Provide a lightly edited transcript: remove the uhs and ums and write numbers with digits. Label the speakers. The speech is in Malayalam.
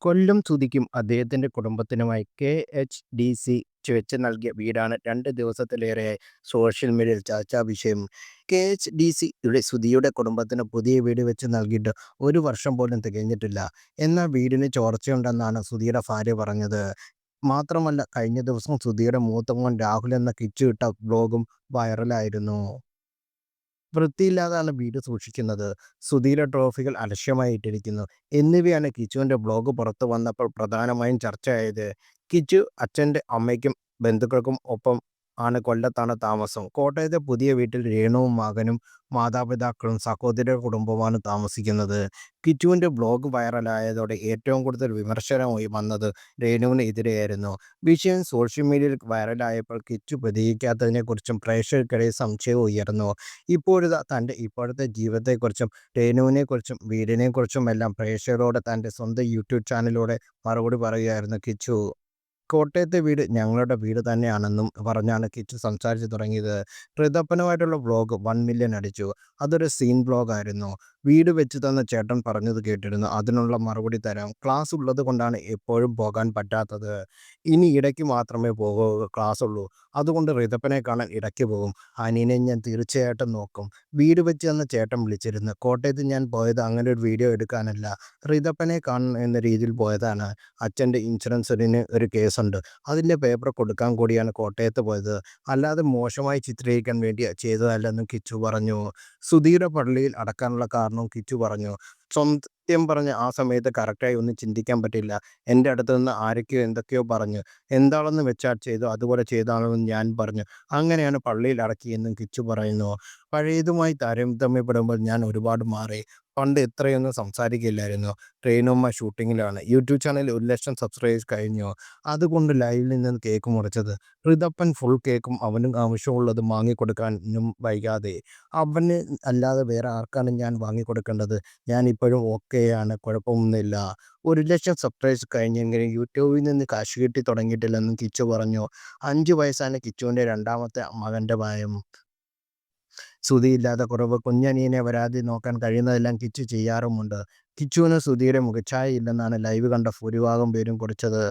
Speaker 1: കൊല്ലം സുധിക്കും അദ്ദേഹത്തിന്റെ കുടുംബത്തിനുമായി കെ.എച്ച്.ഡി.സി. വെച്ച് നൽകിയ വീടാണ് 2 ദിവസത്തിലേറെയായി സോഷ്യൽ മീഡിയയിൽ ചർച്ചാ വിഷയം. കെ.എച്ച്.ഡി.സിയുടെ സുധിയുടെ കുടുംബത്തിന് പുതിയ വീട് വെച്ച് നൽകിയിട്ട് 1 വർഷം പോലും തികഞ്ഞിട്ടില്ല. എന്നാൽ വീടിന് ചോർച്ചയുണ്ടെന്നാണ് സുധിയുടെ ഭാര്യ പറഞ്ഞത്. മാത്രമല്ല കഴിഞ്ഞ ദിവസം സുധിയുടെ മൂത്ത മോൻ രാഹുൽ എന്ന കിച്ചു ഇട്ട വ്ലോഗും വൈറലായിരുന്നു. വൃത്തിയില്ലാതാണ് വീട് സൂക്ഷിക്കുന്നത്, സുധീര ട്രോഫികൾ അലക്ഷ്യമായി ഇട്ടിരിക്കുന്നു എന്നിവയാണ് കിച്ചുവിന്റെ ബ്ലോഗ് പുറത്തു വന്നപ്പോൾ പ്രധാനമായും ചർച്ചയായത്. കിച്ചു അച്ഛൻ്റെ അമ്മയ്ക്കും ബന്ധുക്കൾക്കും ഒപ്പം കൊല്ലത്താണ് താമസം. കോട്ടയത്തെ പുതിയ വീട്ടിൽ രേണുവും മകനും മാതാപിതാക്കളും സഹോദര കുടുംബവുമാണ് താമസിക്കുന്നത്. കിച്ചുവിന്റെ ബ്ലോഗ് വൈറലായതോടെ ഏറ്റവും കൂടുതൽ വിമർശനമായി വന്നത് രേണുവിന് എതിരെയായിരുന്നു. വിഷയം സോഷ്യൽ മീഡിയയിൽ വൈറലായപ്പോൾ കിച്ചു പ്രതികരിക്കാത്തതിനെക്കുറിച്ചും പ്രേക്ഷകർക്കിടയിൽ സംശയം ഉയർന്നു. ഇപ്പോഴിതാ തൻ്റെ ഇപ്പോഴത്തെ ജീവിതത്തെക്കുറിച്ചും രേണുവിനെക്കുറിച്ചും വീടിനെക്കുറിച്ചുമെല്ലാം പ്രേക്ഷകരോട് തൻ്റെ സ്വന്തം യൂട്യൂബ് ചാനലിലൂടെ മറുപടി പറയുകയായിരുന്നു കിച്ചു. കോട്ടയത്തെ വീട് ഞങ്ങളുടെ വീട് തന്നെയാണെന്നും പറഞ്ഞാണ് കിച്ചു സംസാരിച്ചു തുടങ്ങിയത്. ഋതപ്പനുമായിട്ടുള്ള വ്ലോഗ് 1 മില്യൺ അടിച്ചു. അതൊരു സീൻ വ്ലോഗായിരുന്നു. വീട് വെച്ച് തന്ന ചേട്ടൻ പറഞ്ഞത് കേട്ടിരുന്നു. അതിനുള്ള മറുപടി തരാം. ക്ലാസ് ഉള്ളത് കൊണ്ടാണ് എപ്പോഴും പോകാൻ പറ്റാത്തത്. ഇനി ഇടയ്ക്ക് മാത്രമേ ക്ലാസ്സുള്ളൂ. അതുകൊണ്ട് ഋതപ്പനെ കാണാൻ ഇടയ്ക്ക് പോകും. അനിയനെ ഞാൻ തീർച്ചയായിട്ടും നോക്കും. വീട് വെച്ച് തന്ന ചേട്ടൻ വിളിച്ചിരുന്നു. കോട്ടയത്ത് ഞാൻ പോയത് അങ്ങനെ ഒരു വീഡിയോ എടുക്കാനല്ല, ഋതപ്പനെ കാണണം എന്ന രീതിയിൽ പോയതാണ്. അച്ഛൻ്റെ ഇൻഷുറൻസിന് ഒരു കേസുണ്ട്. അതിൻ്റെ പേപ്പർ കൊടുക്കാൻ കൂടിയാണ് കോട്ടയത്ത് പോയത്. അല്ലാതെ മോശമായി ചിത്രീകരിക്കാൻ വേണ്ടി ചെയ്തതല്ലെന്നും കിച്ചു പറഞ്ഞു. സുധിയുടെ പള്ളിയിൽ അടക്കാനുള്ള കാരണവും കിച്ചു പറഞ്ഞു. സത്യം പറഞ്ഞ ആ സമയത്ത് കറക്റ്റായി ഒന്നും ചിന്തിക്കാൻ പറ്റില്ല. എൻ്റെ അടുത്ത് നിന്ന് ആരൊക്കെയോ എന്തൊക്കെയോ പറഞ്ഞു. എന്താണെന്ന് വെച്ചാൽ ചെയ്തു, അതുപോലെ ചെയ്താണെന്ന് ഞാൻ പറഞ്ഞു. അങ്ങനെയാണ് പള്ളിയിൽ അടക്കിയെന്നും കിച്ചു പറയുന്നു. പഴയതുമായി താരതമ്യപ്പെടുമ്പോൾ ഞാൻ ഒരുപാട് മാറി. പണ്ട് ഇത്രയൊന്നും സംസാരിക്കില്ലായിരുന്നു. ട്രെയിനുമ്മ ഷൂട്ടിങ്ങിലാണ്. യൂട്യൂബ് ചാനലിൽ 1,00,000 സബ്സ്ക്രൈബേഴ്സ് കഴിഞ്ഞു. അതുകൊണ്ട് ലൈവിൽ നിന്ന് കേക്ക് മുറിച്ചത്. ഋതപ്പൻ ഫുൾ കേക്കും അവനും ആവശ്യമുള്ളത് വാങ്ങിക്കൊടുക്കാനും വൈകാതെ. അവന് അല്ലാതെ വേറെ ആർക്കാണ് ഞാൻ വാങ്ങിക്കൊടുക്കേണ്ടത്? ഞാൻ ഇപ്പോഴും ഓക്കെയാണ്, കുഴപ്പമൊന്നുമില്ല. 1,00,000 സബ്സ്ക്രൈബേഴ്സ് കഴിഞ്ഞെങ്കിലും യൂട്യൂബിൽ നിന്ന് കാശ് കിട്ടി തുടങ്ങിയിട്ടില്ലെന്നും കിച്ചു പറഞ്ഞു. 5 വയസ്സാണ് കിച്ചുവിൻ്റെ രണ്ടാമത്തെ മകൻ്റെ പ്രായം. സുധിയില്ലാത്ത കുറവ് കുഞ്ഞനിയനെ വരാതെ നോക്കാൻ കഴിയുന്നതെല്ലാം കിച്ചു ചെയ്യാറുമുണ്ട്. കിച്ചുവിന് സുധിയുടെ മുഖച്ഛായയില്ലെന്നാണ് ലൈവ് കണ്ട ഭൂരിഭാഗം പേരും കുറിച്ചത്.